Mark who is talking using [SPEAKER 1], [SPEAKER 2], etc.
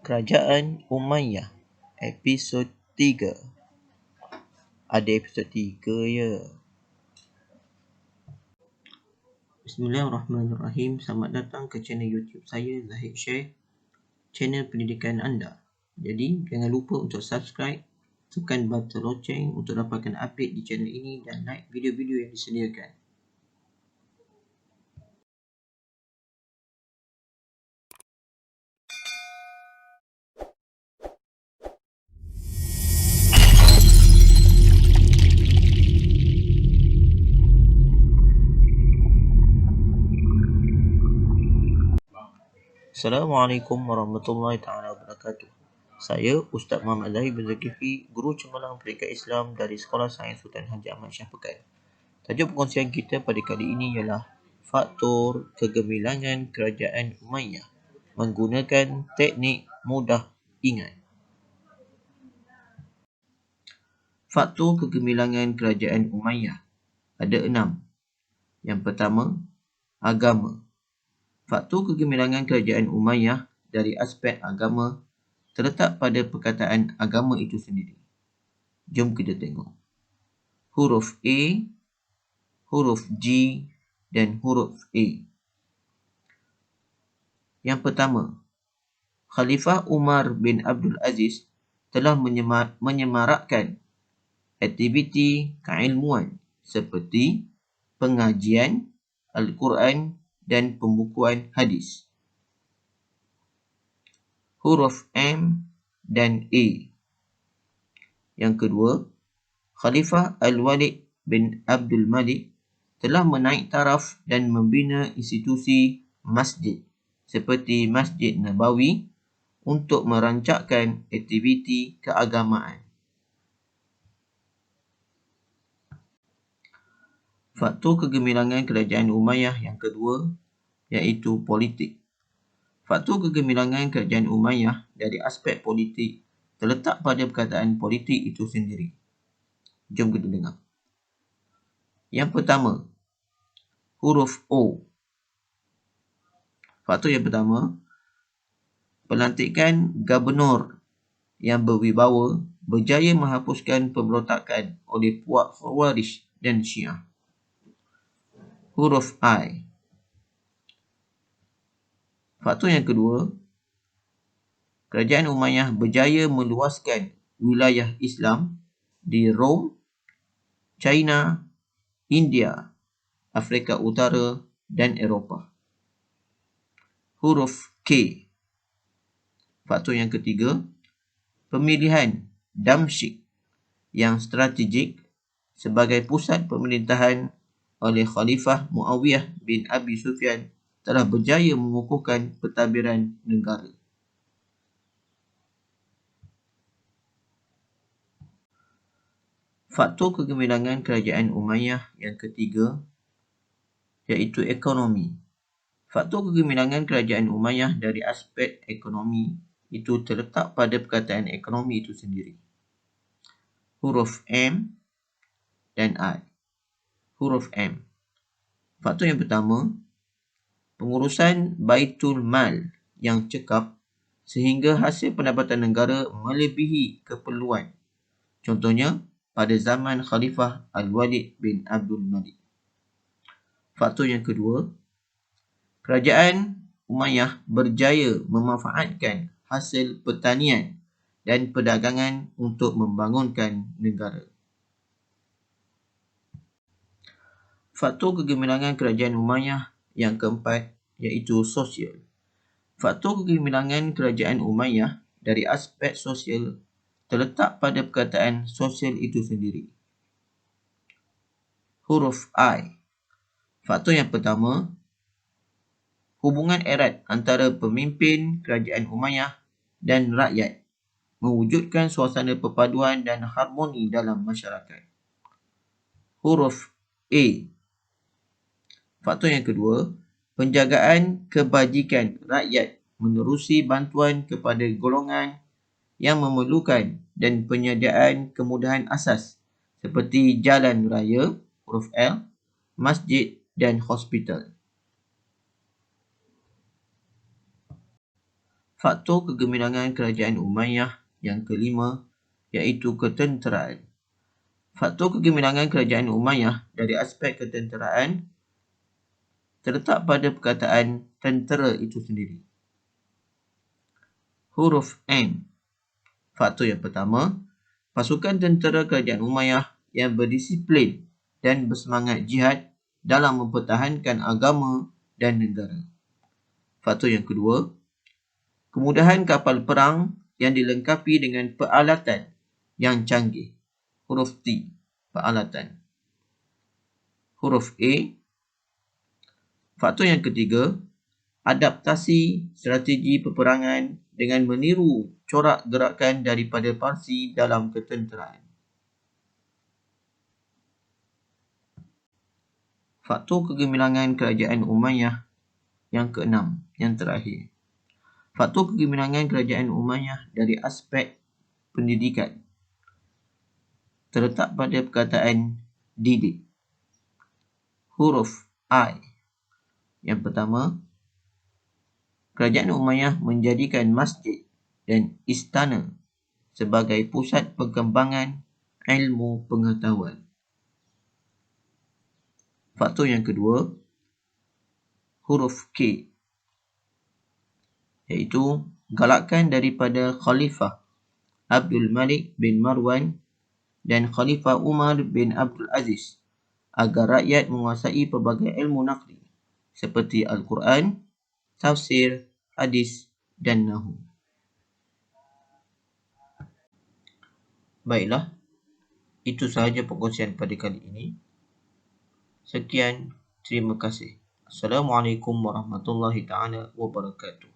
[SPEAKER 1] Kerajaan Umayyah episod 3. Ada episod 3 ya. Bismillahirrahmanirrahim. Selamat datang ke channel YouTube saya, Zahid Syekh, channel pendidikan anda. Jadi jangan lupa untuk subscribe, tekan button loceng untuk dapatkan update di channel ini dan like video-video yang disediakan. Assalamualaikum warahmatullahi taala wabarakatuh. Saya Ustaz Muhammad Zahid bin Zulkifli, Guru Cemerlang Pendidikan Islam dari Sekolah Sains Sultan Haji Ahmad Shah Pekan. Tajuk perkongsian kita pada kali ini ialah faktor kegemilangan Kerajaan Umayyah menggunakan teknik mudah ingat. Faktor kegemilangan Kerajaan Umayyah ada 6. Yang pertama, agama. Faktor kegemilangan Kerajaan Umayyah dari aspek agama terletak pada perkataan agama itu sendiri. Jom kita tengok. Huruf A, huruf G dan huruf A. Yang pertama, Khalifah Umar bin Abdul Aziz telah menyemarakkan aktiviti keilmuan seperti pengajian Al-Quran dan pembukuan hadis. Huruf M dan A. Yang kedua, Khalifah Al-Walid bin Abdul Malik telah menaik taraf dan membina institusi masjid seperti Masjid Nabawi untuk merancangkan aktiviti keagamaan. Faktor kegemilangan Kerajaan Umayyah yang kedua iaitu politik. Faktor kegemilangan Kerajaan Umayyah dari aspek politik terletak pada perkataan politik itu sendiri. Jom kita dengar. Yang pertama, huruf O. Faktor yang pertama, pelantikan gubernur yang berwibawa berjaya menghapuskan pemberontakan oleh puak Khawarij dan Syiah. Huruf I. Faktor yang kedua, Kerajaan Umayyah berjaya meluaskan wilayah Islam di Rom, China, India, Afrika Utara dan Eropah. Huruf K. Faktor yang ketiga, pemilihan Damsyik yang strategik sebagai pusat pemerintahan oleh Khalifah Muawiyah bin Abi Sufyan telah berjaya mengukuhkan pentadbiran negara. Faktor kegemilangan Kerajaan Umayyah yang ketiga iaitu ekonomi. Faktor kegemilangan Kerajaan Umayyah dari aspek ekonomi itu terletak pada perkataan ekonomi itu sendiri. Huruf M dan I. Huruf M. Faktor yang pertama, pengurusan Baitul Mal yang cekap sehingga hasil pendapatan negara melebihi keperluan. Contohnya, pada zaman Khalifah Al-Walid bin Abdul Malik. Faktor yang kedua, Kerajaan Umayyah berjaya memanfaatkan hasil pertanian dan perdagangan untuk membangunkan negara. Faktor kegemilangan Kerajaan Umayyah yang keempat iaitu sosial. Faktor kegemilangan Kerajaan Umayyah dari aspek sosial terletak pada perkataan sosial itu sendiri. Huruf I. Faktor yang pertama, hubungan erat antara pemimpin Kerajaan Umayyah dan rakyat mewujudkan suasana perpaduan dan harmoni dalam masyarakat. Huruf A. Faktor yang kedua, penjagaan kebajikan rakyat menerusi bantuan kepada golongan yang memerlukan dan penyediaan kemudahan asas seperti jalan raya, huruf L, masjid dan hospital. Faktor kegemilangan kerajaan Umayyah yang kelima iaitu ketenteraan. Faktor kegemilangan kerajaan Umayyah dari aspek ketenteraan terletak pada perkataan tentera itu sendiri. Huruf N. Faktor yang pertama, pasukan tentera kerajaan Umayyah yang berdisiplin dan bersemangat jihad dalam mempertahankan agama dan negara. Faktor yang kedua, kemudahan kapal perang yang dilengkapi dengan peralatan yang canggih. Huruf T. Peralatan. Huruf A. Faktor yang ketiga, adaptasi strategi peperangan dengan meniru corak gerakan daripada Parsi dalam ketenteraan. Faktor kegemilangan kerajaan Umayyah yang keenam, yang terakhir. Faktor kegemilangan kerajaan Umayyah dari aspek pendidikan terletak pada perkataan didik. Huruf I. Yang pertama, kerajaan Umayyah menjadikan masjid dan istana sebagai pusat perkembangan ilmu pengetahuan. Faktor yang kedua, huruf K, iaitu galakan daripada Khalifah Abdul Malik bin Marwan dan Khalifah Umar bin Abdul Aziz agar rakyat menguasai pelbagai ilmu naqli seperti Al-Quran, tafsir, hadis dan nahwu. Baiklah, itu sahaja perkongsian pada kali ini. Sekian, terima kasih. Assalamualaikum warahmatullahi taala wabarakatuh.